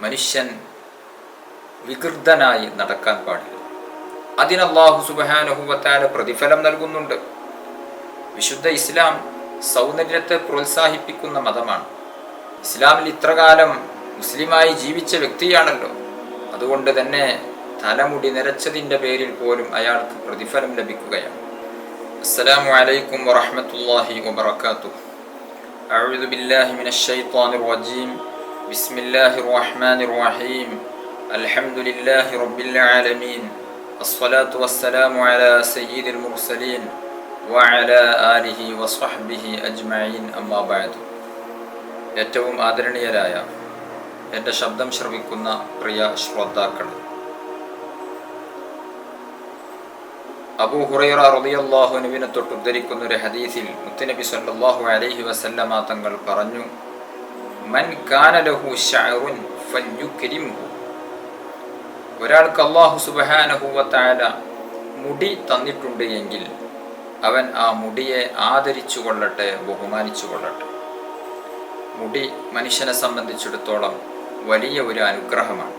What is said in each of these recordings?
മനുഷ്യൻ വികൃതനായി നടക്കാൻ പാടില്ല. അതിന് അല്ലാഹു സുബ്ഹാനഹു വ തആല പ്രതിഫലം നൽകുന്നുണ്ട്. വിശുദ്ധ ഇസ്ലാം സൗന്ദര്യത്തെ പ്രോത്സാഹിപ്പിക്കുന്ന മതമാണ്. ഇസ്ലാമിൽ ഇത്രകാലം മുസ്ലിമായി ജീവിച്ച വ്യക്തിയാണല്ലോ. അതുകൊണ്ട് തന്നെ തലമുടി നിരച്ചതിൻ്റെ പേരിൽ പോലും അയാൾക്ക് പ്രതിഫലം ലഭിക്കുകയാണ്. അസ്സലാമു അലൈക്കും വറഹ്മത്തുള്ളാഹി വബറകാതുഹു. അഊദു ബില്ലാഹി മിനശ് ശൈത്വാനിർ റജീം. ബിസ്മില്ലാഹിർ റഹ്മാനിർ റഹീം. അൽഹംദുലില്ലാഹി റബ്ബിൽ ആലമീൻ. അസ്സലാത്തു വസ്സലാമു അലാ സയ്യിദിൽ മുർസലീൻ വഅലാ ആലിഹി വസ്വഹ്ബിഹി അജ്മഈൻ. അമ്മാ ബഅദ്. ഏറ്റവും ആദരണീയരായ എൻ്റെ ശബ്ദം ശ്രവിക്കുന്ന പ്രിയ ശ്രോതാക്കളെ, അബൂ ഹുറൈറ റളിയല്ലാഹു അൻഹുവിനെ തൊട്ട് ഉദ്ധരിക്കുന്ന ഒരു ഹദീസിൽ മുത്തുനബി സല്ലല്ലാഹു അലൈഹി വസല്ലമ തങ്ങൾ പറഞ്ഞു, മൻ കാന ലഹു ശഅറുൻ ഫൽയുക്രിംഹു. ഒരാൾക്ക് അല്ലാഹു സുബ്ഹാനഹു വ തആല മുടി തന്നിട്ടുണ്ട് എങ്കിൽ അവൻ ആ മുടിയെ ആദരിച്ചു കൊള്ളട്ടെ, ബഹുമാനിച്ചു കൊള്ളട്ടെ. മുടി മനുഷ്യനെ സംബന്ധിച്ചിടത്തോളം വലിയ ഒരു അനുഗ്രഹമാണ്.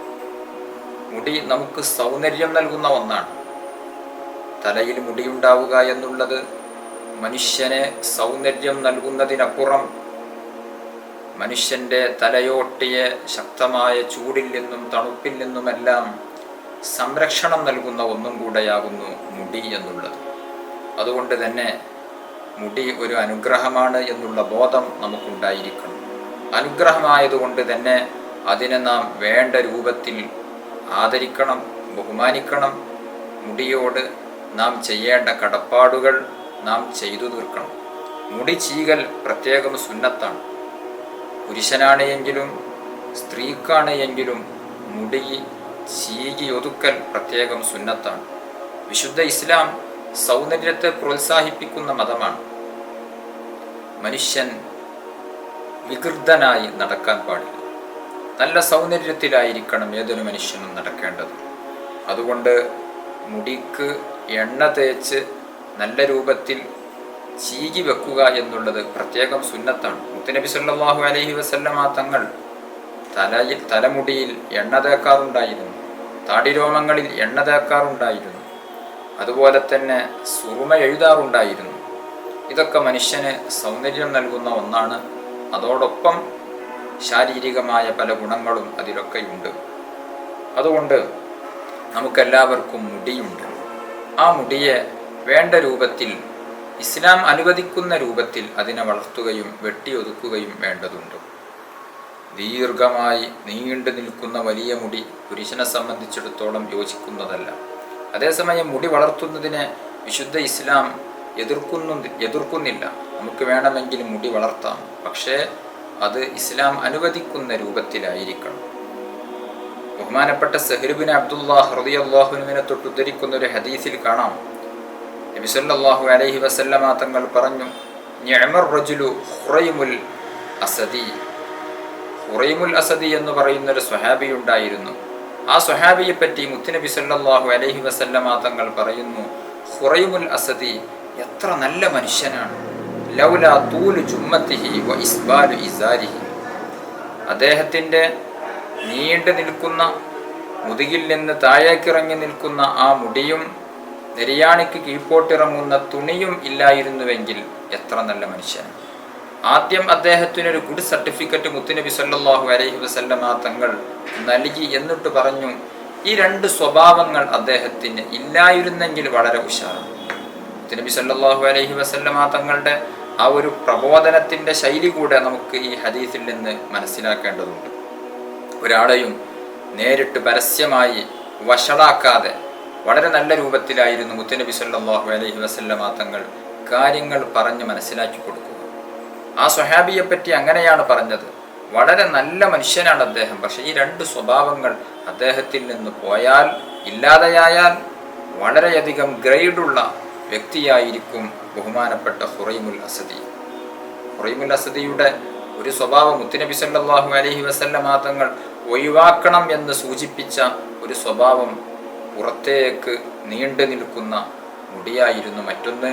മുടി നമുക്ക് സൗന്ദര്യം നൽകുന്ന ഒന്നാണ്. തലയിൽ മുടിയുണ്ടാവുക എന്നുള്ളത് മനുഷ്യനെ സൗന്ദര്യം നൽകുന്നതിനപ്പുറം മനുഷ്യൻ്റെ തലയോട്ടിയെ ശക്തമായ ചൂടിൽ നിന്നും തണുപ്പിൽ നിന്നുമെല്ലാം സംരക്ഷണം നൽകുന്ന ഒന്നും കൂടെയാകുന്നു മുടി എന്നുള്ളത്. അതുകൊണ്ട് തന്നെ മുടി ഒരു അനുഗ്രഹമാണ് എന്നുള്ള ബോധം നമുക്കുണ്ടായിരിക്കണം. അനുഗ്രഹമായതുകൊണ്ട് തന്നെ അതിനെ നാം വേണ്ട രൂപത്തിൽ ആദരിക്കണം, ബഹുമാനിക്കണം. മുടിയോട് നാം ചെയ്യേണ്ട കടപ്പാടുകൾ നാം ചെയ്തു തീർക്കണം. മുടി ചീകൽ പ്രത്യേകം സുന്നത്താണ്. പുരുഷനാണ് എങ്കിലും സ്ത്രീക്കാണ് എങ്കിലും മുടി ചീകി ഒതുക്കൽ പ്രത്യേകം സുന്നത്താണ്. വിശുദ്ധ ഇസ്ലാം സൗന്ദര്യത്തെ പ്രോത്സാഹിപ്പിക്കുന്ന മതമാണ്. മനുഷ്യൻ വികൃതനായി നടക്കാൻ പാടില്ല. നല്ല സൗന്ദര്യത്തിലായിരിക്കണം ഏതൊരു മനുഷ്യനും നടക്കേണ്ടത്. അതുകൊണ്ട് മുടിക്ക് എണ്ണ തേച്ച് നല്ല രൂപത്തിൽ ചീകി വെക്കുക എന്നുള്ളത് പ്രത്യേകം സുന്നത്താണ്. മുത്തുനബി സല്ലല്ലാഹു അലൈഹി വസല്ലമ തങ്ങൾ തലമുടിയിൽ എണ്ണ തേക്കാറുണ്ടായിരുന്നു, താടിരോമങ്ങളിൽ എണ്ണ തേക്കാറുണ്ടായിരുന്നു, അതുപോലെ തന്നെ സുറുമ എഴുതാറുണ്ടായിരുന്നു. ഇതൊക്കെ മനുഷ്യന് സൗന്ദര്യം നൽകുന്ന ഒന്നാണ്. അതോടൊപ്പം ശാരീരികമായ പല ഗുണങ്ങളും അതിലൊക്കെയുണ്ട്. അതുകൊണ്ട് നമുക്കെല്ലാവർക്കും മുടിയുണ്ട്. ആ മുടിയെ വേണ്ട രൂപത്തിൽ, ഇസ്ലാം അനുവദിക്കുന്ന രൂപത്തിൽ അതിനെ വളർത്തുകയും വെട്ടിയൊതുക്കുകയും വേണ്ടതുണ്ട്. ദീർഘമായി നീണ്ടു നിൽക്കുന്ന വലിയ മുടി പുരുഷനെ സംബന്ധിച്ചിടത്തോളം യോജിക്കുന്നതല്ല. അതേസമയം മുടി വളർത്തുന്നതിനെ വിശുദ്ധ ഇസ്ലാം എതിർക്കുന്നില്ല. നമുക്ക് വേണമെങ്കിൽ മുടി വളർത്താം, പക്ഷേ അത് ഇസ്ലാം അനുവദിക്കുന്ന രൂപത്തിലായിരിക്കണം. ബഹുമാനപ്പെട്ട സഹ്ർ ബിൻ അബ്ദുല്ലാഹ് റളിയല്ലാഹു അൻഹുവിനെ തൊട്ട് ഉദ്ധരിക്കുന്ന ഒരു ഹദീസിൽ കാണാം, നബി സല്ലല്ലാഹു അലൈഹി വസല്ലമ തങ്ങൾ പറഞ്ഞു, നിഅമർ റജുലു ഖുറൈമുൽ അസദി. ഖുറൈമുൽ അസദി എന്ന് പറയുന്ന ഒരു സ്വഹാബി ഉണ്ടായിരുന്നു. ആ സ്വഹാബിയെ പറ്റി മുത്തുനബി സല്ലല്ലാഹു അലൈഹി വസല്ലമ തങ്ങൾ പറയുന്നു, ഖുറൈമുൽ അസദി എത്ര നല്ല മനുഷ്യനാണ്. ലൗലാ തൂലു ജുമ്മത്തിഹി വ ഇസ്ബാലു ഇസാരിഹി. അദ്ദേഹത്തിൻ്റെ നീണ്ടു നിൽക്കുന്ന മുതുകിൽ നിന്ന് താഴേക്കിറങ്ങി നിൽക്കുന്ന ആ മുടിയും നെരിയാണിക്ക് കീഴ്പോട്ടിറങ്ങുന്ന തുണിയും ഇല്ലായിരുന്നുവെങ്കിൽ എത്ര നല്ല മനുഷ്യനാണ്. ആദ്യം അദ്ദേഹത്തിനൊരു ഗുഡ് സർട്ടിഫിക്കറ്റ് മുത്തുനബി സല്ലല്ലാഹു അലൈഹി വസല്ലമ തങ്ങൾ നൽകി. എന്നിട്ട് പറഞ്ഞു, ഈ രണ്ട് സ്വഭാവങ്ങൾ അദ്ദേഹത്തിന് ഇല്ലായിരുന്നെങ്കിൽ വളരെ ഉഷാറാണ്. മുത്തുനബി സല്ലല്ലാഹു അലൈഹി വസല്ലമ തങ്ങളുടെ ആ ഒരു പ്രബോധനത്തിൻ്റെ ശൈലി കൂടെ നമുക്ക് ഈ ഹദീസിൽ നിന്ന് മനസ്സിലാക്കേണ്ടതുണ്ട്. ഒരാളെയും നേരിട്ട് പരസ്യമായി വഷളാക്കാതെ വളരെ നല്ല രൂപത്തിലായിരുന്നു മുത്തുനബി സല്ലല്ലാഹു അലൈഹി വസല്ലമ തങ്ങൾ കാര്യങ്ങൾ പറഞ്ഞ് മനസ്സിലാക്കി കൊടുക്കുക. ആ സ്വഹാബിയെ പറ്റി അങ്ങനെയാണ് പറഞ്ഞത്, വളരെ നല്ല മനുഷ്യനാണ് അദ്ദേഹം, പക്ഷേ ഈ രണ്ട് സ്വഭാവങ്ങൾ അദ്ദേഹത്തിൽ നിന്ന് പോയാൽ, ഇല്ലാതെയായാൽ വളരെയധികം ഗ്രേഡുള്ള വ്യക്തിയായിരിക്കും ബഹുമാനപ്പെട്ട ഖുറൈമുൽ അസദി. ഖുറൈമുൽ അസദിയുടെ ഒരു സ്വഭാവം മുത്തുനബി സല്ലല്ലാഹു അലൈഹി വസല്ലമ തങ്ങൾ ഒഴിവാക്കണം എന്ന് സൂചിപ്പിച്ച ഒരു സ്വഭാവം പുറത്തേക്ക് നീണ്ടു നിൽക്കുന്ന മുടിയായിരുന്നു. മറ്റൊന്ന്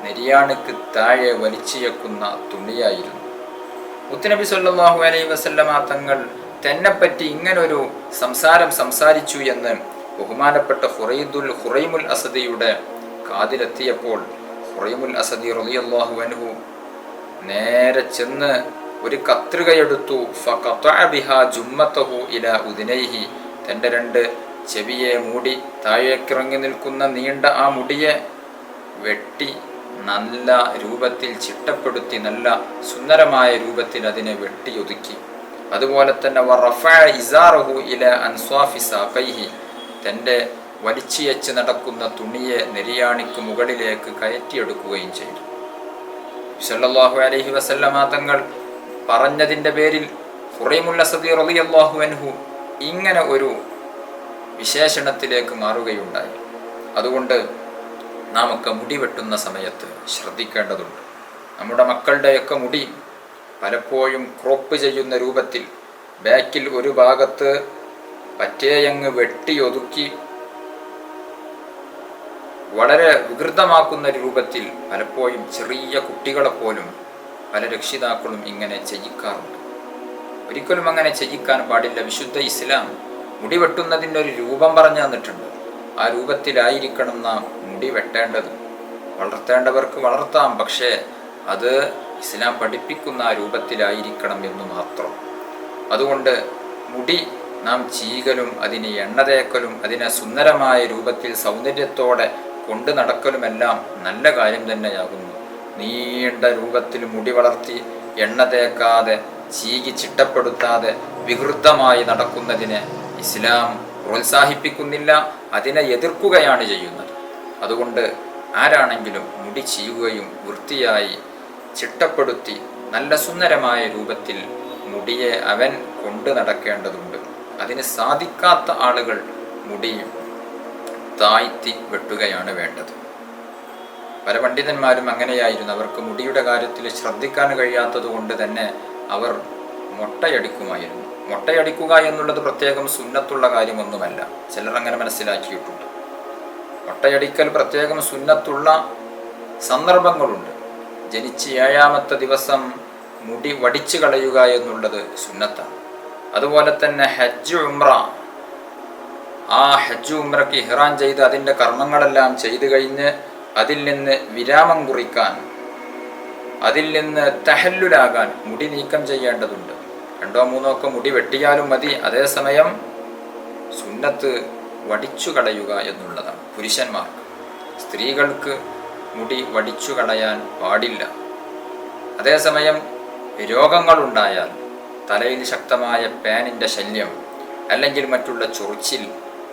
നെരിയാണിക്ക് താഴെ വലിച്ചിയക്കുന്ന തുണിയായിരുന്നു. മുത്തുനബി സല്ലല്ലാഹു അലൈഹി വസല്ലമ തങ്ങൾ തെന്നെപ്പറ്റി ഇങ്ങനൊരു സംസാരം സംസാരിച്ചു എന്ന് ബഹുമാനപ്പെട്ട ഹുറൈമുൽ അസദിയുടെ കാതിലെത്തിയപ്പോൾ ഹുറൈമുൽ അസദി റളിയല്ലാഹു അൻഹു നേരെ ചെന്ന് ഒരു കത്രികയെടുത്തു. ഫഖതഅ ബിഹാ ജുമ്മതഹു ഇലാ ഉദ്നൈഹി, തൻ്റെ 2 ചെവിയെ മൂടി താഴേക്കിറങ്ങി നിൽക്കുന്ന നീണ്ട ആ മുടിയെ വെട്ടി നല്ല രൂപത്തിൽ ചിട്ടപ്പെടുത്തി, നല്ല സുന്ദരമായ രൂപത്തിൽ അതിനെ വെട്ടിയൊതുക്കി. അതുപോലെ തന്നെ വറഫഅ ഇസാറഹു ഇലാ അൻസ്വാഫി സാഖൈഹി, തൻ്റെ വലിച്ചിയച്ച് നടക്കുന്ന തുണിയെ നെരിയാണിക്ക് മുകളിലേക്ക് കയറ്റിയെടുക്കുകയും ചെയ്തു. സല്ലല്ലാഹു അലൈഹി വസല്ലമ തങ്ങൾ പറഞ്ഞതിൻ്റെ പേരിൽ ഹുറൈമുൽ അസദി റളിയല്ലാഹു അൻഹു ഇങ്ങനെ ഒരു വിശേഷണത്തിലേക്ക് മാറുകയുണ്ടായി. അതുകൊണ്ട് നാമൊക്കെ മുടി വെട്ടുന്ന സമയത്ത് ശ്രദ്ധിക്കേണ്ടതുണ്ട്. നമ്മുടെ മക്കളുടെയൊക്കെ മുടി പലപ്പോഴും ക്രോപ്പ് ചെയ്യുന്ന രൂപത്തിൽ ബാക്കിൽ ഒരു ഭാഗത്ത് പറ്റേയങ്ങ് വെട്ടിയൊതുക്കി വളരെ വികൃതമാക്കുന്ന രൂപത്തിൽ പലപ്പോഴും ചെറിയ കുട്ടികളെ പോലും പല രക്ഷിതാക്കളും ഇങ്ങനെ ചെയ്യിക്കാറുണ്ട്. ഒരിക്കലും അങ്ങനെ ചെയ്യിക്കാൻ പാടില്ല. വിശുദ്ധ ഇസ്ലാം മുടി വെട്ടുന്നതിൻ്റെ ഒരു രൂപം പറഞ്ഞു തന്നിട്ടുണ്ട്. ആ രൂപത്തിലായിരിക്കണം നാം മുടി വെട്ടേണ്ടത്. വളർത്തേണ്ടവർക്ക് വളർത്താം, പക്ഷേ അത് ഇസ്ലാം പഠിപ്പിക്കുന്ന ആ രൂപത്തിലായിരിക്കണം എന്ന് മാത്രം. അതുകൊണ്ട് മുടി നാം ചീകലും അതിനെ എണ്ണ തേക്കലും അതിനെ സുന്ദരമായ രൂപത്തിൽ സൗന്ദര്യത്തോടെ കൊണ്ടു നടക്കലുമെല്ലാം നല്ല കാര്യം തന്നെയാകുന്നു. നീണ്ട രൂപത്തിൽ മുടി വളർത്തി എണ്ണ തേക്കാതെ ചീകി ചിട്ടപ്പെടുത്താതെ വികൃതമായി നടക്കുന്നതിനെ ഇസ്ലാം പ്രോത്സാഹിപ്പിക്കുന്നില്ല, അതിനെ എതിർക്കുകയാണ് ചെയ്യുന്നത്. അതുകൊണ്ട് ആരാണെങ്കിലും മുടി ചീകുകയും വൃത്തിയായി ചിട്ടപ്പെടുത്തി നല്ല സുന്ദരമായ രൂപത്തിൽ മുടിയെ അവൻ കൊണ്ടു നടക്കേണ്ടതുണ്ട്. അതിന് സാധിക്കാത്ത ആളുകൾ മുടി താഴ്ത്തി വെട്ടുകയാണ് വേണ്ടത്. പല പണ്ഡിതന്മാരും അങ്ങനെയായിരുന്നു. അവർക്ക് മുടിയുടെ കാര്യത്തിൽ ശ്രദ്ധിക്കാൻ കഴിയാത്തത് കൊണ്ട് തന്നെ അവർ മൊട്ടയടിക്കുമായിരുന്നു. മൊട്ടയടിക്കുക എന്നുള്ളത് പ്രത്യേകം സുന്നത്തുള്ള കാര്യമൊന്നുമല്ല. ചിലർ അങ്ങനെ മനസ്സിലാക്കിയിട്ടുണ്ട്. മൊട്ടയടിക്കൽ പ്രത്യേകം സുന്നത്തുള്ള സന്ദർഭങ്ങളുണ്ട്. ജനിച്ച് 7ാമത്തെ ദിവസം മുടി വടിച്ചു കളയുക എന്നുള്ളത് സുന്നത്താണ്. അതുപോലെ തന്നെ ഹജ്ജ് ഉംറ, ആ ഹജ്ജ് ഉംറയ്ക്ക് ഇഹ്റാം ചെയ്ത് അതിൻ്റെ കർമ്മങ്ങളെല്ലാം ചെയ്തു കഴിഞ്ഞ് അതിൽ നിന്ന് വിരാമം കുറിക്കാൻ, അതിൽ നിന്ന് തഹല്ലുലാകാൻ മുടി നീക്കം ചെയ്യേണ്ടതുണ്ട്. 2 3 ഒക്കെ മുടി വെട്ടിയാലും മതി. അതേസമയം സുന്നത്ത് വടിച്ചു കളയുക എന്നുള്ളതാണ് പുരുഷന്മാർക്ക്. സ്ത്രീകൾക്ക് മുടി വടിച്ചു കളയാൻ പാടില്ല. അതേസമയം രോഗങ്ങളുണ്ടായാൽ, തലയിൽ ശക്തമായ പാനിൻ്റെ ശല്യം അല്ലെങ്കിൽ മറ്റുള്ള ചൊറിച്ചിൽ,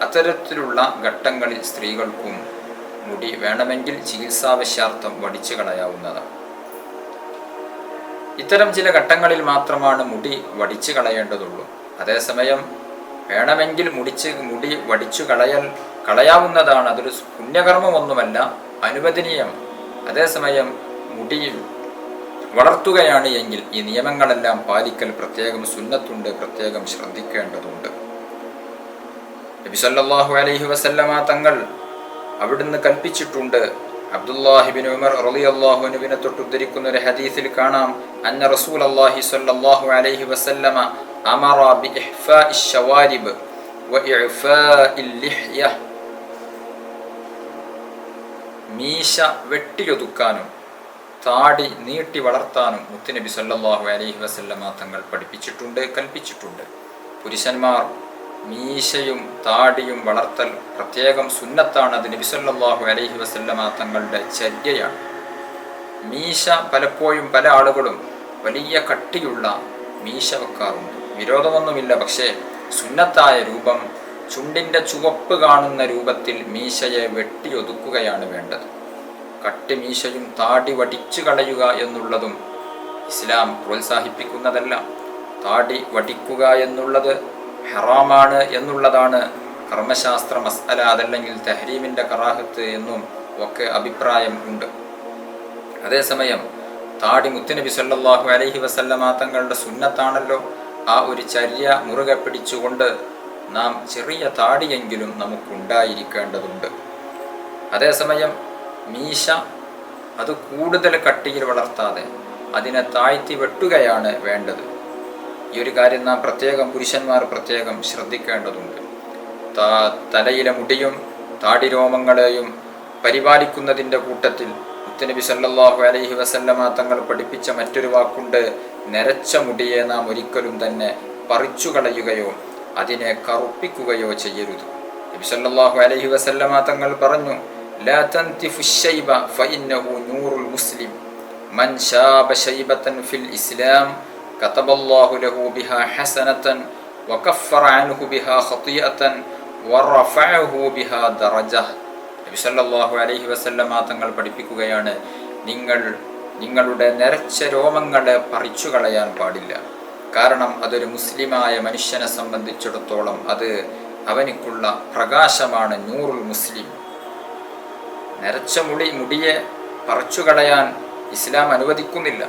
അത്തരത്തിലുള്ള ഘട്ടങ്ങളിൽ സ്ത്രീകൾക്കും മുടി വേണമെങ്കിൽ ചികിത്സാവശ്യാർത്ഥം വടിച്ചു കളയാവുന്നതാണ്. ഇത്തരം ചില ഘട്ടങ്ങളിൽ മാത്രമാണ് മുടി വടിച്ചു കളയേണ്ടതുള്ളൂ. അതേസമയം വേണമെങ്കിൽ മുടി വടിച്ചു കളയാവുന്നതാണ്. അതൊരു പുണ്യകർമ്മമൊന്നുമല്ല, അനുവദനീയം. അതേസമയം മുടി വളർത്തുകയാണ് എങ്കിൽ ഈ നിയമങ്ങളെല്ലാം പാലിക്കൽ പ്രത്യേകം സുന്നത്തുണ്ട്, പ്രത്യേകം ശ്രദ്ധിക്കേണ്ടതുണ്ട്. നബി സല്ലല്ലാഹു അലൈഹി വസല്ലമ തങ്ങൾ അവിടുന്ന് കൽപ്പിച്ചിട്ടുണ്ട്. അബ്ദുല്ലാഹിബിൻ ഉമർ റളിയല്ലാഹു അൻഹുവിനെ തൊട്ട് ഉദ്ധരിക്കുന്ന ഒരു ഹദീസിൽ കാണാം, അന്ന റസൂലല്ലാഹി സ്വല്ലല്ലാഹു അലൈഹി വസല്ലമ അമറ ബിഇഹ്ഫാഇ ശവാരിബ് വഇഅഫാഇൽ ലിഹ്യ, മീശ വെട്ടിയൊതുക്കാനും താടി നീട്ടി വളർത്താനും മുത്തുനബി സല്ലല്ലാഹു അലൈഹി വസല്ലമ തങ്ങൾ പഠിപ്പിച്ചിട്ടുണ്ട്, കൽപ്പിച്ചിട്ടുണ്ട്. പുരുഷന്മാർ മീശയും താടിയും വളർത്തൽ പ്രത്യേകം സുന്നത്താണ്. അത് നബി സല്ലല്ലാഹു അലൈഹി വസല്ലമ തങ്ങളുടെ ചര്യയാണ്. മീശ പലപ്പോഴും പല ആളുകളും വലിയ കട്ടിയുള്ള മീശ വെക്കാറുണ്ട്. വിരോധമൊന്നുമില്ല, പക്ഷേ സുന്നത്തായ രൂപം ചുണ്ടിൻ്റെ ചുവപ്പ് കാണുന്ന രൂപത്തിൽ മീശയെ വെട്ടിയൊതുക്കുകയാണ് വേണ്ടത്. കട്ടി മീശയും താടി വടിച്ചു കളയുക എന്നുള്ളതും ഇസ്ലാം പ്രോത്സാഹിപ്പിക്കുന്നതല്ല. താടി വടിക്കുക എന്നുള്ളത് ഹറാമാണ് എന്നുള്ളതാണ് കർമ്മശാസ്ത്ര മസ്അല. അതല്ലെങ്കിൽ തഹരീമിൻ്റെ കറാഹത്ത് എന്നും ഒക്കെ അഭിപ്രായം ഉണ്ട്. അതേസമയം താടി മുത്തുനബി സല്ലല്ലാഹു അലൈഹി വസല്ലമ തങ്ങളുടെ സുന്നത്താണല്ലോ. ആ ഒരു ചര്യ മുറുകെ പിടിച്ചുകൊണ്ട് നാം ചെറിയ താടിയെങ്കിലും നമുക്കുണ്ടായിരിക്കേണ്ടതുണ്ട്. അതേസമയം മീശ അത് കൂടുതൽ കട്ടിയിൽ വളർത്താതെ അതിനെ താഴ്ത്തി വെട്ടുകയാണ് വേണ്ടത്. ഈ ഒരു കാര്യം നാം പ്രത്യേകം പുരുഷന്മാർ പ്രത്യേകം ശ്രദ്ധിക്കേണ്ടതുണ്ട്. തലയിലെ മുടിയും താടിരോമങ്ങളെയും പരിപാലിക്കുന്നതിൻ്റെ കൂട്ടത്തിൽ മുത്തുനബി സല്ലല്ലാഹു അലൈഹി വസല്ലമ തങ്ങൾ പഠിപ്പിച്ച മറ്റൊരു വാക്കുണ്ട്, നരച്ച മുടിയെ നാം ഒരിക്കലും തന്നെ പറിച്ചു കളയുകയോ അതിനെ കറുപ്പിക്കുകയോ ചെയ്യരുത്. നബി സല്ലല്ലാഹു അലൈഹി വസല്ലമ തങ്ങൾ പറഞ്ഞു, ലാ തൻതിഫു ശൈബ ഫഇന്നഹു നൂറുൽ മുസ്ലിം മൻ ശാബ ശൈബതൻ ഫിൽ ഇസ്ലാം കതബല്ലാഹു ലഹു ബിഹാ ഹസനതൻ വകഫറ അൻഹു ബിഹാ ഖതിയതൻ വറഫഅഹു ബിഹാ ദറജഹ്. നബി സല്ലല്ലാഹു അലൈഹി വസല്ലമ തങ്ങൾ പഠിപ്പിക്കുകയാണ്, നിങ്ങളുടെ നരച്ച രോമങ്ങളെ പറിച്ചു കളയാൻ പാടില്ല. കാരണം അതൊരു മുസ്ലിമായ മനുഷ്യനെ സംബന്ധിച്ചിടത്തോളം അത് അവനിക്കുള്ള പ്രകാശമാണ്. നൂറുൽ മുസ്ലിം. നരച്ച മുടിയെ പറിച്ചു കളയാൻ ഇസ്ലാം അനുവദിക്കുന്നില്ല.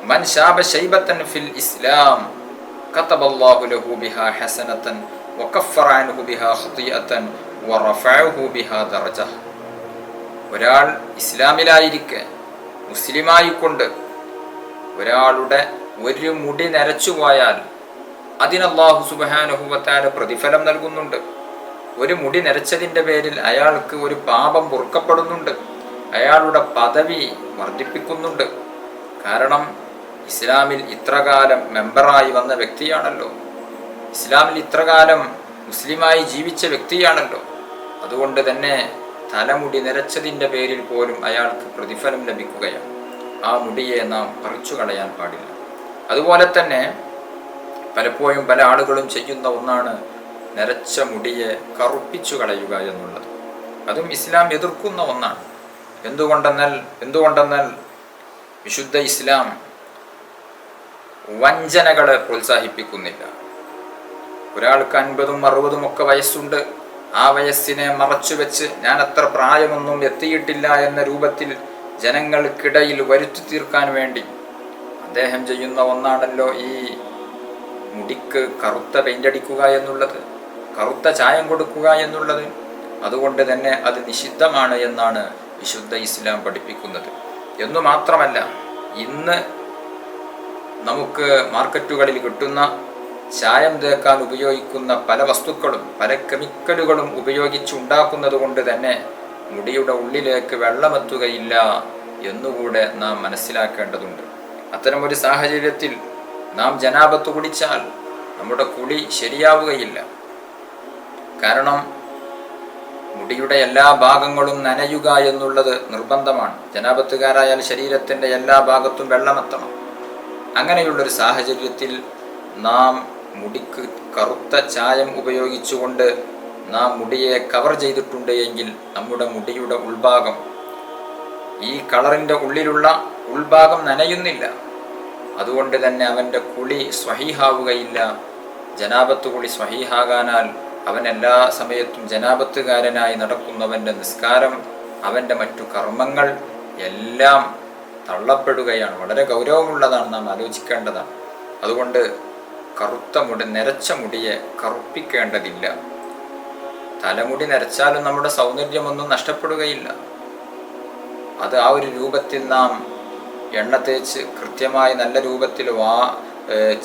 മൻ ശാബ ശൈബതൻ ഫിൽ ഇസ്ലാം കതബല്ലാഹു ലഹു ബിഹാ ഹസനതൻ വകഫറ അൻഹു ബിഹാ ഖതിയതൻ വറഫഅഹു ബിഹാ ദറജഹ്. ഒരാൾ ഇസ്ലാമിലായിരിക്കെ മുസ്ലിമായിക്കൊണ്ട് ഒരാളുടെ ഒരു മുടി നരച്ചു പോയാൽ അതിന് അല്ലാഹു സുബ്ഹാനഹു വ തആല പ്രതിഫലം നൽകുന്നുണ്ട്. ഒരു മുടി നരച്ചതിൻ്റെ പേരിൽ അയാൾക്ക് ഒരു പാപം പൊറുക്കപ്പെടുന്നുണ്ട്. അയാളുടെ പദവി വർദ്ധിപ്പിക്കുന്നുണ്ട്. കാരണം ഇസ്ലാമിൽ ഇത്രകാലം മെമ്പറായി വന്ന വ്യക്തിയാണല്ലോ, ഇസ്ലാമിൽ ഇത്രകാലം മുസ്ലിമായി ജീവിച്ച വ്യക്തിയാണല്ലോ. അതുകൊണ്ട് തന്നെ തലമുടി നിരച്ചതിൻ്റെ പേരിൽ പോലും അയാൾക്ക് പ്രതിഫലം ലഭിക്കുകയാണ്. ആ മുടിയെ നാം പറിച്ചു കളയാൻ പാടില്ല. അതുപോലെ തന്നെ പലപ്പോഴും പല ആളുകളും ചെയ്യുന്ന ഒന്നാണ് നരച്ച മുടിയെ കറുപ്പിച്ചു കളയുക എന്നുള്ളത്. അതും ഇസ്ലാം എതിർക്കുന്ന ഒന്നാണ്. എന്തുകൊണ്ടെന്നാൽ വിശുദ്ധ ഇസ്ലാം വഞ്ചനകളെ പ്രോത്സാഹിപ്പിക്കുന്നില്ല. ഒരാൾക്ക് 50ഉം 60ഉം ഒക്കെ വയസ്സുണ്ട്. ആ വയസ്സിനെ മറച്ചു വെച്ച് ഞാൻ അത്ര പ്രായമൊന്നും എത്തിയിട്ടില്ല എന്ന രൂപത്തിൽ ജനങ്ങൾക്കിടയിൽ വരുത്തി തീർക്കാൻ വേണ്ടി അദ്ദേഹം ചെയ്യുന്ന ഒന്നാണല്ലോ ഈ മുടിക്ക് കറുത്ത പെയിൻ്റടിക്കുക എന്നുള്ളത്, കറുത്ത ചായം കൊടുക്കുക എന്നുള്ളത്. അതുകൊണ്ട് തന്നെ അത് നിഷിദ്ധമാണ് എന്നാണ് വിശുദ്ധ ഇസ്ലാം പഠിപ്പിക്കുന്നത്. എന്നു മാത്രമല്ല, ഇന്ന് നമുക്ക് മാർക്കറ്റുകളിൽ കിട്ടുന്ന ചായം തേക്കാൻ ഉപയോഗിക്കുന്ന പല വസ്തുക്കളും പല കെമിക്കലുകളും ഉപയോഗിച്ചുണ്ടാക്കുന്നത് കൊണ്ട് തന്നെ മുടിയുടെ ഉള്ളിലേക്ക് വെള്ളമെത്തുകയില്ല എന്നുകൂടെ നാം മനസ്സിലാക്കേണ്ടതുണ്ട്. അത്തരമൊരു സാഹചര്യത്തിൽ നാം ജനാബത്ത് കുടിച്ചാൽ നമ്മുടെ കുളി ശരിയാവുകയില്ല. കാരണം മുടിയുടെ എല്ലാ ഭാഗങ്ങളും നനയുക എന്നുള്ളത് നിർബന്ധമാണ്. ജനാബത്തുകാരായാൽ ശരീരത്തിൻ്റെ എല്ലാ ഭാഗത്തും വെള്ളമെത്തണം. അങ്ങനെയുള്ളൊരു സാഹചര്യത്തിൽ നാം മുടിക്ക് കറുത്ത ചായം ഉപയോഗിച്ചുകൊണ്ട് നാം മുടിയെ കവർ ചെയ്തിട്ടുണ്ട് എങ്കിൽ നമ്മുടെ മുടിയുടെ ഉൾഭാഗം, ഈ കളറിൻ്റെ ഉള്ളിലുള്ള ഉൾഭാഗം നനയുന്നില്ല. അതുകൊണ്ട് തന്നെ അവൻ്റെ കുളി സ്വഹീഹാവുകയില്ല. ജനാബത്ത് കുളി സ്വഹീഹാകാനാൽ അവൻ എല്ലാ സമയത്തും ജനാബത്തുകാരനായി നടക്കുന്നവൻ്റെ നിസ്കാരം, അവൻ്റെ മറ്റു കർമ്മങ്ങൾ എല്ലാം തള്ളപ്പെടുകയാണ്. വളരെ ഗൗരവമുള്ളതാണ്, നാം ആലോചിക്കേണ്ടതാണ്. അതുകൊണ്ട് കറുത്ത മുടി, നരച്ച മുടിയെ കറുപ്പിക്കേണ്ടതില്ല. തലമുടി നരച്ചാലും നമ്മുടെ സൗന്ദര്യമൊന്നും നഷ്ടപ്പെടുകയില്ല. അത് ആ ഒരു രൂപത്തിൽ നാം എണ്ണ തേച്ച് കൃത്യമായി നല്ല രൂപത്തിൽ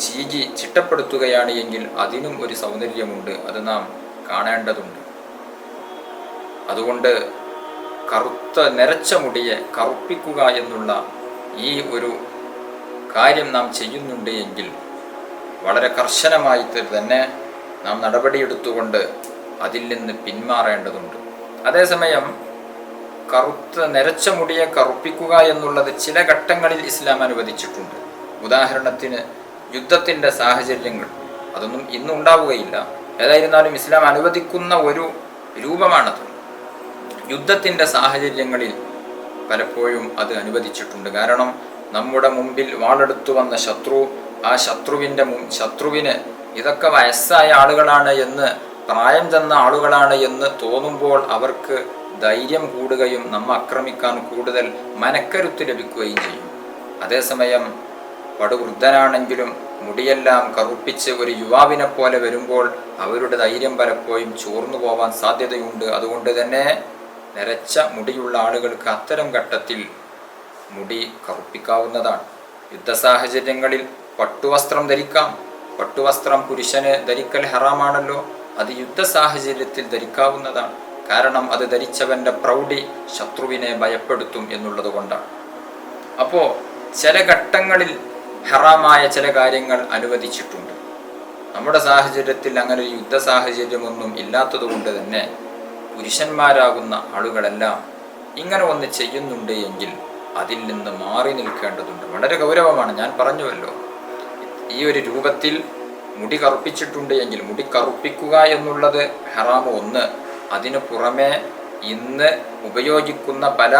ചീകി ചിട്ടപ്പെടുത്തുകയാണ് എങ്കിൽ അതിനും ഒരു സൗന്ദര്യമുണ്ട്. അത് നാം കാണേണ്ടതുണ്ട്. അതുകൊണ്ട് കറുത്ത നരച്ച മുടിയെ കറുപ്പിക്കുക എന്നുള്ള ഈ ഒരു കാര്യം നാം ചെയ്യുന്നുണ്ട് എങ്കിൽ വളരെ കർശനമായി തന്നെ നാം നടപടിയെടുത്തുകൊണ്ട് അതിൽ നിന്ന് പിന്മാറേണ്ടതുണ്ട്. അതേസമയം കറുത്ത നരച്ച മുടിയെ കറുപ്പിക്കുക എന്നുള്ളത് ചില ഘട്ടങ്ങളിൽ ഇസ്ലാം അനുവദിച്ചിട്ടുണ്ട്. ഉദാഹരണത്തിന് യുദ്ധത്തിൻ്റെ സാഹചര്യങ്ങൾ, അതൊന്നും ഇന്നുണ്ടാവുകയില്ല. ഏതായിരുന്നാലും ഇസ്ലാം അനുവദിക്കുന്ന ഒരു രൂപമാണത്. യുദ്ധത്തിൻ്റെ സാഹചര്യങ്ങളിൽ പലപ്പോഴും അത് അനുവദിച്ചിട്ടുണ്ട്. കാരണം നമ്മുടെ മുമ്പിൽ വാളെടുത്തു വന്ന ശത്രു, ആ ശത്രുവിന് ഇതൊക്കെ വയസ്സായ ആളുകളാണ് എന്ന്, പ്രായം ചെന്ന ആളുകളാണ് എന്ന് തോന്നുമ്പോൾ അവർക്ക് ധൈര്യം കൂടുകയും നമ്മെ ആക്രമിക്കാൻ കൂടുതൽ മനക്കരുത്ത് ലഭിക്കുകയും ചെയ്യും. അതേസമയം പടുവൃദ്ധനാണെങ്കിലും മുടിയെല്ലാം കറുപ്പിച്ച് ഒരു യുവാവിനെ പോലെ വരുമ്പോൾ അവരുടെ ധൈര്യം പലപ്പോഴും ചോർന്നു പോവാൻ സാധ്യതയുണ്ട്. അതുകൊണ്ട് തന്നെ നരച്ച മുടിയുള്ള ആളുകൾക്ക് അത്തരം ഘട്ടത്തിൽ മുടി കറുപ്പിക്കാവുന്നതാണ്. യുദ്ധസാഹചര്യങ്ങളിൽ പട്ടുവസ്ത്രം ധരിക്കാം. പട്ടുവസ്ത്രം പുരുഷന് ധരിക്കൽ ഹറാമാണല്ലോ, അത് യുദ്ധ സാഹചര്യത്തിൽ ധരിക്കാവുന്നതാണ്. കാരണം അത് ധരിച്ചവന്റെ പ്രൗഢി ശത്രുവിനെ ഭയപ്പെടുത്തും എന്നുള്ളത് കൊണ്ടാണ്. അപ്പോൾ ചില ഘട്ടങ്ങളിൽ ഹറാമായ ചില കാര്യങ്ങൾ അനുവദിച്ചിട്ടുണ്ട്. നമ്മുടെ സാഹചര്യത്തിൽ അങ്ങനെ ഒരു യുദ്ധ സാഹചര്യമൊന്നും ഇല്ലാത്തത് കൊണ്ട് തന്നെ പുരുഷന്മാരാകുന്ന ആളുകളെല്ലാം ഇങ്ങനെ ഒന്ന് ചെയ്യുന്നുണ്ട് എങ്കിൽ അതിൽ നിന്ന് മാറി നിൽക്കേണ്ടതുണ്ട്. വളരെ ഗൗരവമാണ്. ഞാൻ പറഞ്ഞുവല്ലോ, ഈ ഒരു രൂപത്തിൽ മുടി കറുപ്പിച്ചിട്ടുണ്ട് എങ്കിൽ മുടി കറുപ്പിക്കുക എന്നുള്ളത് ഹറാമ് ഒന്ന്. അതിനു പുറമെ ഇന്ന് ഉപയോഗിക്കുന്ന പല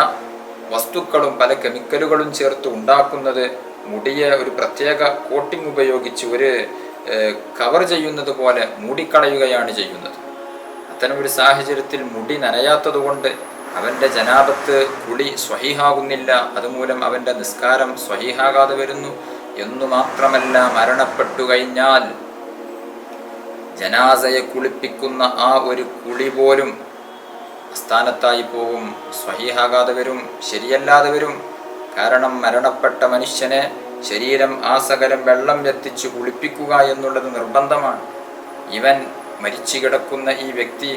വസ്തുക്കളും പല കെമിക്കലുകളും ചേർത്ത് ഉണ്ടാക്കുന്നത് മുടിയെ ഒരു പ്രത്യേക കോട്ടിംഗ് ഉപയോഗിച്ച് ഒരു കവർ ചെയ്യുന്നത് പോലെ മൂടിക്കളയുകയാണ് ചെയ്യുന്നത്. അത്തരം ഒരു സാഹചര്യത്തിൽ മുടി നനയാത്തത് കൊണ്ട് അവൻ്റെ ജനാബത്ത് കുളി സ്വഹീഹാകുന്നില്ല. അതുമൂലം അവൻ്റെ നിസ്കാരം സ്വഹീഹാകാതെ വരുന്നു. എന്നു മാത്രമല്ല, മരണപ്പെട്ടു കഴിഞ്ഞാൽ ജനാസയെ കുളിപ്പിക്കുന്ന ആ ഒരു കുളി പോലും സ്ഥാനത്തായി പോകും, സ്വഹീഹാകാതെ വരും, ശരിയല്ലാതെ വരും. കാരണം മരണപ്പെട്ട മനുഷ്യനെ ശരീരം ആസകലം വെള്ളം എത്തിച്ച് കുളിപ്പിക്കുക എന്നുള്ളത് നിർബന്ധമാണ്. ഇവൻ മരിച്ചു കിടക്കുന്ന ഈ വ്യക്തി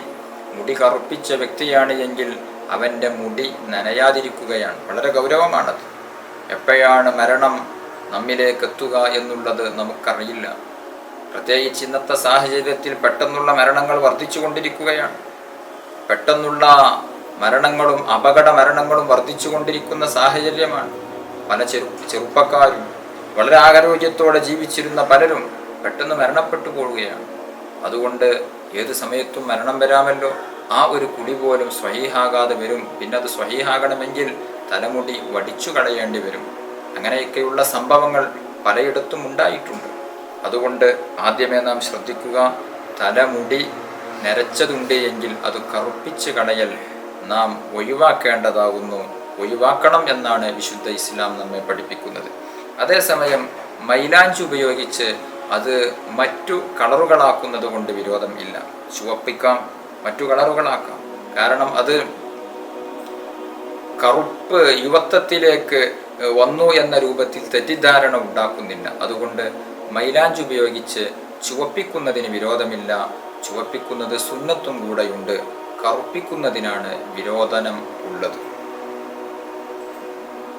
മുടി കറുപ്പിച്ച വ്യക്തിയാണ് എങ്കിൽ അവൻ്റെ മുടി നനയാതിരിക്കുകയാണ്. വളരെ ഗൗരവമാണത്. എപ്പോഴാണ് മരണം നമ്മിലേക്ക് എത്തുക എന്നുള്ളത് നമുക്കറിയില്ല. പ്രത്യേകിച്ച് ഇന്നത്തെ സാഹചര്യത്തിൽ പെട്ടെന്നുള്ള മരണങ്ങൾ വർദ്ധിച്ചു കൊണ്ടിരിക്കുകയാണ്. പെട്ടെന്നുള്ള മരണങ്ങളും അപകട മരണങ്ങളും വർദ്ധിച്ചു കൊണ്ടിരിക്കുന്ന സാഹചര്യമാണ്. പല ചെറുപ്പക്കാരും വളരെ ആരോഗ്യത്തോടെ ജീവിച്ചിരുന്ന പലരും പെട്ടെന്ന് മരണപ്പെട്ടു പോവുകയാണ്. അതുകൊണ്ട് ഏത് സമയത്തും മരണം വരാമല്ലോ. ആ ഒരു കുളി പോലും സ്വഹീഹാകാതെ വരും. പിന്നെ അത് സ്വഹീഹാകണമെങ്കിൽ തലമുടി വടിച്ചു കളയേണ്ടി വരും. അങ്ങനെയൊക്കെയുള്ള സംഭവങ്ങൾ പലയിടത്തും ഉണ്ടായിട്ടുണ്ട്. അതുകൊണ്ട് ആദ്യമേ നാം ശ്രദ്ധിക്കുക, തലമുടി നരച്ചതുണ്ട് എങ്കിൽ അത് കറുപ്പിച്ച് കളയൽ നാം ഒഴിവാക്കേണ്ടതാകുന്നു. ഒഴിവാക്കണം എന്നാണ് വിശുദ്ധ ഇസ്ലാം നമ്മെ പഠിപ്പിക്കുന്നത്. അതേസമയം മൈലാഞ്ചി ഉപയോഗിച്ച് അത് മറ്റു കളറുകളാക്കുന്നത് കൊണ്ട് വിരോധം ഇല്ല. ചുവപ്പിക്കാം, മറ്റു കളറുകളാക്കാം. കാരണം അത് കറുപ്പ് യുവത്വത്തിലേക്ക് വന്നു എന്ന രൂപത്തിൽ തെറ്റിദ്ധാരണ ഉണ്ടാക്കുന്നില്ല. അതുകൊണ്ട് മൈലാഞ്ചി ഉപയോഗിച്ച് ചുവപ്പിക്കുന്നതിന് വിരോധമില്ല. ചുവപ്പിക്കുന്നത് സുന്നത്തും കൂടെയുണ്ട്. കറുപ്പിക്കുന്നതിനാണ് വിരോധനം ഉള്ളത്.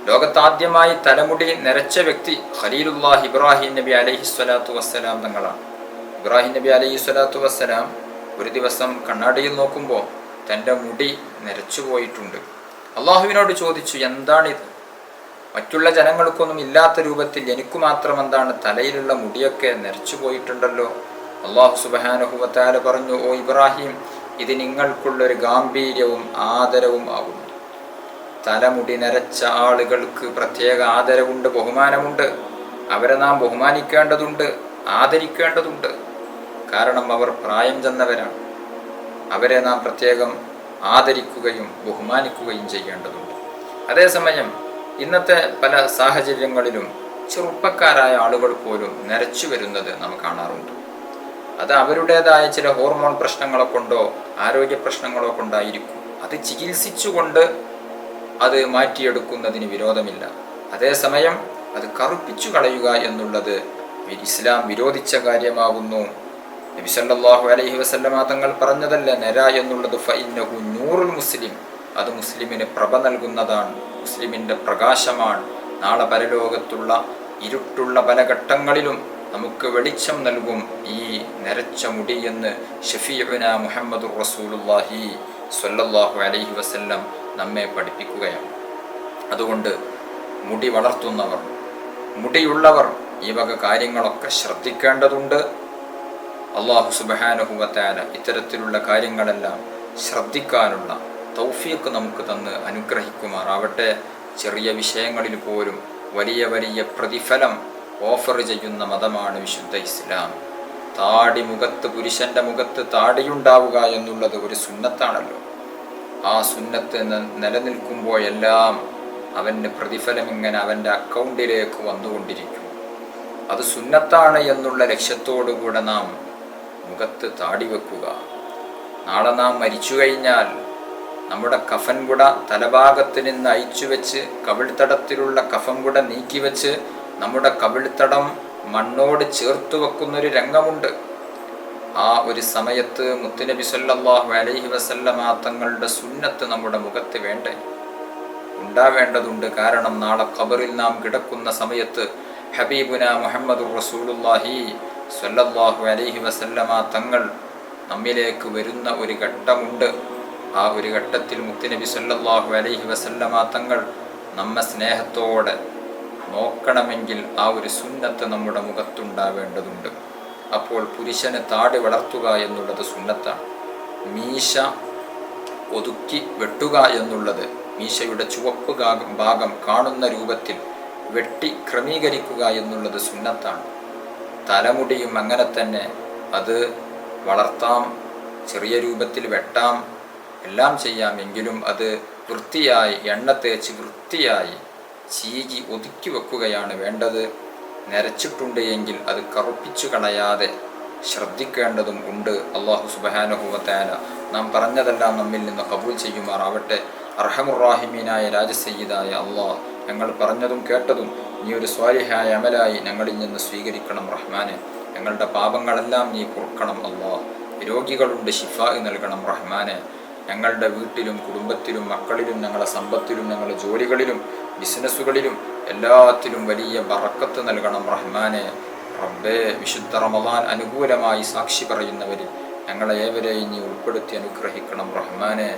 ലോകത്താദ്യമായി തലമുടി നരച്ച വ്യക്തി ഖലീലുല്ലാഹ് ഇബ്രാഹിം നബി അലൈഹിസ്സലാത്തു വസ്സലാം തങ്ങളാണ്. ഇബ്രാഹിം നബി അലൈഹിസ്സലാത്തു വസ്സലാം ഒരു ദിവസം കണ്ണാടിയിൽ നോക്കുമ്പോൾ തൻ്റെ മുടി നരച്ചു പോയിട്ടുണ്ട്. അള്ളാഹുവിനോട് ചോദിച്ചു, എന്താണിത്? മറ്റുള്ള ജനങ്ങൾക്കൊന്നും ഇല്ലാത്ത രൂപത്തിൽ എനിക്ക് മാത്രം എന്താണ് തലയിലുള്ള മുടിയൊക്കെ നരച്ചു പോയിട്ടുണ്ടല്ലോ. അള്ളാഹു സുബ്ഹാനഹു വ തആല പറഞ്ഞു, ഓ ഇബ്രാഹിം, ഇത് നിങ്ങൾക്കുള്ളൊരു ഗാംഭീര്യവും ആദരവും ആകുന്നു. തലമുടി നരച്ച ആളുകൾക്ക് പ്രത്യേക ആദരവുണ്ട്, ബഹുമാനമുണ്ട്. അവരെ നാം ബഹുമാനിക്കേണ്ടതുണ്ട്, ആദരിക്കേണ്ടതുണ്ട്. കാരണം അവർ പ്രായം ചെന്നവരാണ്. അവരെ നാം പ്രത്യേകം ആദരിക്കുകയും ബഹുമാനിക്കുകയും ചെയ്യേണ്ടതുണ്ട്. അതേസമയം ഇന്നത്തെ പല സാഹചര്യങ്ങളിലും ചെറുപ്പക്കാരായ ആളുകൾ പോലും നരച്ചു വരുന്നത് നാം കാണാറുണ്ട്. അത് അവരുടേതായ ചില ഹോർമോൺ പ്രശ്നങ്ങളെ കൊണ്ടോ ആരോഗ്യ പ്രശ്നങ്ങളോ കൊണ്ടായിരിക്കും. അത് ചികിത്സിച്ചുകൊണ്ട് അത് മാറ്റിയെടുക്കുന്നതിന് വിരോധമില്ല. അതേസമയം അത് കറുപ്പിച്ചു കളയുക എന്നുള്ളത് ഇസ്ലാം വിരോധിച്ച കാര്യമാകുന്നു. നബി സല്ലല്ലാഹു അലൈഹി വസല്ലമ തങ്ങൾ പറഞ്ഞതല്ല നര എന്നുള്ളത് ഫഇന്നഹു നൂറുൽ മുസ്ലിം, അത് മുസ്ലിമിന് പ്രഭ നൽകുന്നതാണ്, മുസ്ലിമിൻ്റെ പ്രകാശമാണ്. നാളെ പരലോകത്തുള്ള ഇരുട്ടുള്ള പല ഘട്ടങ്ങളിലും നമുക്ക് വെളിച്ചം നൽകും ഈ നരച്ച മുടി എന്ന് ഷഫീഉന മുഹമ്മദുർ റസൂലുള്ളാഹി സ്വല്ലല്ലാഹു അലൈഹി വസല്ലം നമ്മെ പഠിപ്പിക്കുകയാണ്. അതുകൊണ്ട് മുടി വളർത്തുന്നവർ, മുടിയുള്ളവർ ഈ വക കാര്യങ്ങളൊക്കെ ശ്രദ്ധിക്കേണ്ടതുണ്ട്. അല്ലാഹു സുബ്ഹാനഹു വ തആല ഇത്തരത്തിലുള്ള കാര്യങ്ങളെല്ലാം ശ്രദ്ധിക്കാനുള്ള തൗഫീഖ് നമുക്ക് തന്ന് അനുഗ്രഹിക്കുമാറാവട്ടെ. ചെറിയ വിഷയങ്ങളിൽ പോലും വലിയ വലിയ പ്രതിഫലം ഓഫർ ചെയ്യുന്ന മതമാണ് വിശുദ്ധ ഇസ്ലാം. താടി മുഖത്ത്, പുരുഷന്റെ മുഖത്ത് താടിയുണ്ടാവുക എന്നുള്ളത് ഒരു സുന്നത്താണല്ലോ. ആ സുന്നത്ത് നിലനിൽക്കുമ്പോഴെല്ലാം അവൻ്റെ പ്രതിഫലം ഇങ്ങനെ അവൻ്റെ അക്കൗണ്ടിലേക്ക് വന്നുകൊണ്ടിരിക്കും. അത് സുന്നത്താണ് എന്നുള്ള ലക്ഷ്യത്തോടുകൂടെ നാം മുഖത്ത് താടി വെക്കുക. നാളെ നാം മരിച്ചു കഴിഞ്ഞാൽ നമ്മുടെ കഫൻ കുട തലഭാഗത്ത് നിന്ന് അയച്ചു വെച്ച് കവിൾത്തടത്തിലുള്ള കഫൻ കുട നീക്കിവെച്ച് നമ്മുടെ കവിൾത്തടം മണ്ണോട് ചേർത്ത് വെക്കുന്നൊരു രംഗമുണ്ട്. ആ ഒരു സമയത്ത് മുത്തുനബി സല്ലല്ലാഹു അലൈഹി വസല്ലമ തങ്ങളുടെ സുന്നത്ത് നമ്മുടെ മുഖത്ത് വേണ്ടേ, ഉണ്ടാവേണ്ടതുണ്ട്. കാരണം നാളെ ഖബറിൽ നാം കിടക്കുന്ന സമയത്ത് ഹബീബുന മുഹമ്മദുർ റസൂലുള്ളാഹി സ്വല്ലല്ലാഹു അലൈഹി വസല്ലമ തങ്ങൾ നമ്മിലേക്ക് വരുന്ന ഒരു ഘട്ടമുണ്ട്. ആ ഒരു ഘട്ടത്തിൽ മുത്തുനബി സല്ലല്ലാഹു അലൈഹി വസല്ലമ തങ്ങൾ നമ്മെ സ്നേഹത്തോടെ നോക്കണമെങ്കിൽ ആ ഒരു സുന്നത്ത് നമ്മുടെ മുഖത്തുണ്ടാവേണ്ടതുണ്ട്. അപ്പോൾ പുരുഷന് താടി വളർത്തുക എന്നുള്ളത് സുന്നത്താണ്. മീശ ഒതുക്കി വെട്ടുക എന്നുള്ളത്, മീശയുടെ ചുവപ്പ് ഭാഗം കാണുന്ന രൂപത്തിൽ വെട്ടി ക്രമീകരിക്കുക എന്നുള്ളത് സുന്നത്താണ്. തലമുടിയും അങ്ങനെ തന്നെ, അത് വളർത്താം, ചെറിയ രൂപത്തിൽ വെട്ടാം, എല്ലാം ചെയ്യാം. എങ്കിലും അത് വൃത്തിയായി എണ്ണ തേച്ച് വൃത്തിയായി ചീകി ഒതുക്കി വെക്കുകയാണ് വേണ്ടത്. നരച്ചിട്ടുണ്ട് എങ്കിൽ അത് കറുപ്പിച്ചു കളയാതെ ശ്രദ്ധിക്കേണ്ടതും ഉണ്ട്. അല്ലാഹു സുബ്ഹാനഹു വ തആല നാം പറഞ്ഞതെല്ലാം നമ്മിൽ നിന്ന് ഖബൂൽ ചെയ്യുമാറാവട്ടെ. അർഹമുറാഹിമീനായ രാജസയ്യിദായ അല്ലാഹ്, ഞങ്ങൾ പറഞ്ഞതും കേട്ടതും നീ ഒരു സ്വാലിഹായ അമലായി ഞങ്ങളിൽ നിന്ന് സ്വീകരിക്കണം റഹ്മാനെ. ഞങ്ങളുടെ പാപങ്ങളെല്ലാം നീ പൊറുക്കണം അല്ലാഹ്. രോഗികളുണ്ട്, ശിഫാ നൽകണം റഹ്മാനെ. ഞങ്ങളുടെ വീട്ടിലും കുടുംബത്തിലും മക്കളിലും ഞങ്ങളുടെ സമ്പത്തിലും ഞങ്ങളുടെ ജോലികളിലും ബിസിനസ്സുകളിലും എല്ലാത്തിലും വലിയ ബറക്കത്ത് നൽകണം റഹ്മാനെ. റബ്ബേ, വിശുദ്ധ റമളാൻ അനുകൂലമായി സാക്ഷി പറയുന്നവരിൽ ഞങ്ങളെ ഏവരെയും നീ ഉൾപ്പെടുത്തി അനുഗ്രഹിക്കണം റഹ്മാനെ.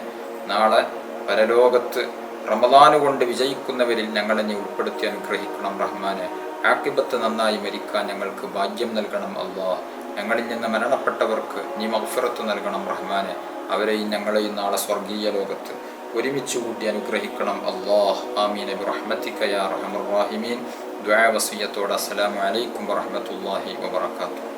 നാളെ പരലോകത്ത് റമളാൻ കൊണ്ട് വിജയിക്കുന്നവരിൽ ഞങ്ങളെ നീ ഉൾപ്പെടുത്തി അനുഗ്രഹിക്കണം റഹ്മാനെ. ആഖിബത്ത് നന്നായി മരിക്കാൻ ഞങ്ങൾക്ക് ഭാഗ്യം നൽകണം അല്ലാഹ്. ഞങ്ങളിൽ നിന്ന് മരണപ്പെട്ടവർക്ക് നീ മഗ്ഫിറത്ത് നൽകണം റഹ്മാനെ. അവരെയും ഞങ്ങളെയും നാളെ സ്വർഗീയ ലോകത്ത് ഒരുമിച്ച് കൂട്ടി അനുഗ്രഹിക്കണം അല്ലാഹ്. ആമീൻ ബിറഹ്മതിക യാ അർഹമർ റഹീമീൻ. ദുആ വസിയത്തോടെ അസ്സലാമു അലൈക്കും വറഹ്മത്തുള്ളാഹി വബറകാതുഹു.